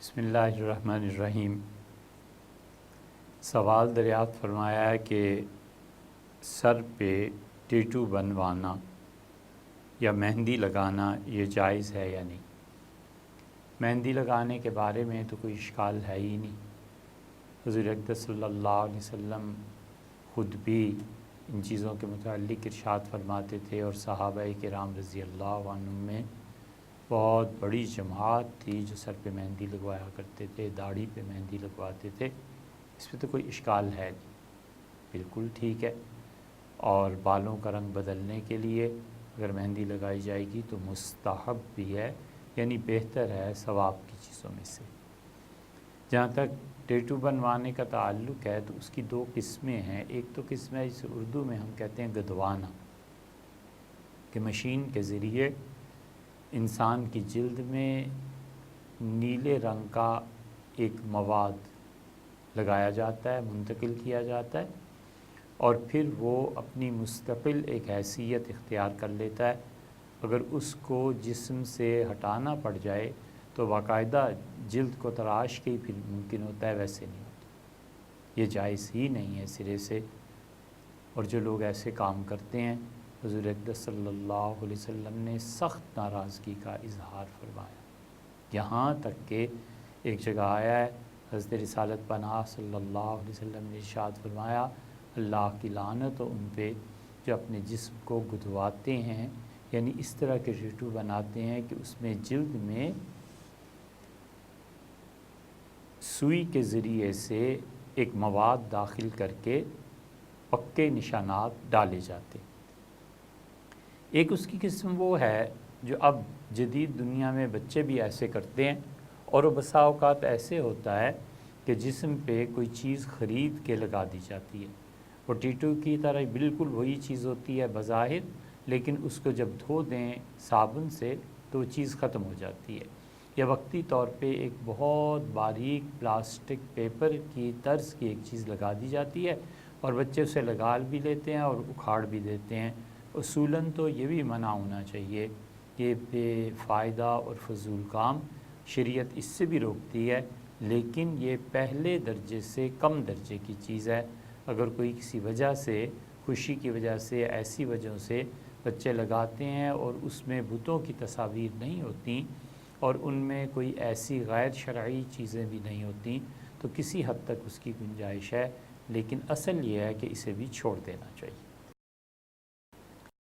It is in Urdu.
بسم اللہ الرحمن الرحیم۔ سوال دریافت فرمایا ہے کہ سر پہ ٹیٹو بنوانا یا مہندی لگانا یہ جائز ہے یا نہیں۔ مہندی لگانے کے بارے میں تو کوئی اشکال ہے ہی نہیں۔ حضور اقدس صلی اللہ علیہ وسلم خود بھی ان چیزوں کے متعلق ارشاد فرماتے تھے، اور صحابہ کرام رضی اللہ عنہم میں بہت بڑی جماعت تھی جو سر پہ مہندی لگوایا کرتے تھے، داڑھی پہ مہندی لگواتے تھے۔ اس پہ تو کوئی اشکال ہے نہیں، بالکل ٹھیک ہے۔ اور بالوں کا رنگ بدلنے کے لیے اگر مہندی لگائی جائے گی تو مستحب بھی ہے، یعنی بہتر ہے، ثواب کی چیزوں میں سے۔ جہاں تک ٹیٹو بنوانے کا تعلق ہے تو اس کی دو قسمیں ہیں۔ ایک تو قسم ہے جسے اردو میں ہم کہتے ہیں گدوانا، کہ مشین کے ذریعے انسان کی جلد میں نیلے رنگ کا ایک مواد لگایا جاتا ہے، منتقل کیا جاتا ہے، اور پھر وہ اپنی مستقل ایک حیثیت اختیار کر لیتا ہے۔ اگر اس کو جسم سے ہٹانا پڑ جائے تو باقاعدہ جلد کو تراش کے ہی پھر ممکن ہوتا ہے، ویسے نہیں ہوتا۔ یہ جائز ہی نہیں ہے سرے سے، اور جو لوگ ایسے کام کرتے ہیں حضور اقدس صلی اللہ علیہ وسلم نے سخت ناراضگی کا اظہار فرمایا۔ یہاں تک کہ ایک جگہ آیا ہے، حضرت رسالت پناہ صلی اللہ علیہ وسلم نے ارشاد فرمایا، اللہ کی لعنت ہو ان پہ جو اپنے جسم کو گدواتے ہیں، یعنی اس طرح کے ٹیٹو بناتے ہیں کہ اس میں جلد میں سوئی کے ذریعے سے ایک مواد داخل کر کے پکے نشانات ڈالے جاتے ہیں۔ ایک اس کی قسم وہ ہے جو اب جدید دنیا میں بچے بھی ایسے کرتے ہیں، اور وہ بسا اوقات ایسے ہوتا ہے کہ جسم پہ کوئی چیز خرید کے لگا دی جاتی ہے۔ وہ ٹیٹو کی طرح بالکل وہی چیز ہوتی ہے بظاہر، لیکن اس کو جب دھو دیں صابن سے تو وہ چیز ختم ہو جاتی ہے۔ یا وقتی طور پہ ایک بہت باریک پلاسٹک پیپر کی طرز کی ایک چیز لگا دی جاتی ہے، اور بچے اسے لگا بھی لیتے ہیں اور اکھاڑ بھی دیتے ہیں۔ اصولاً تو یہ بھی منع ہونا چاہیے کہ بے فائدہ اور فضول کام، شریعت اس سے بھی روکتی ہے، لیکن یہ پہلے درجے سے کم درجے کی چیز ہے۔ اگر کوئی کسی وجہ سے، خوشی کی وجہ سے، ایسی وجہوں سے بچے لگاتے ہیں اور اس میں بتوں کی تصاویر نہیں ہوتی اور ان میں کوئی ایسی غیر شرعی چیزیں بھی نہیں ہوتی، تو کسی حد تک اس کی گنجائش ہے، لیکن اصل یہ ہے کہ اسے بھی چھوڑ دینا چاہیے۔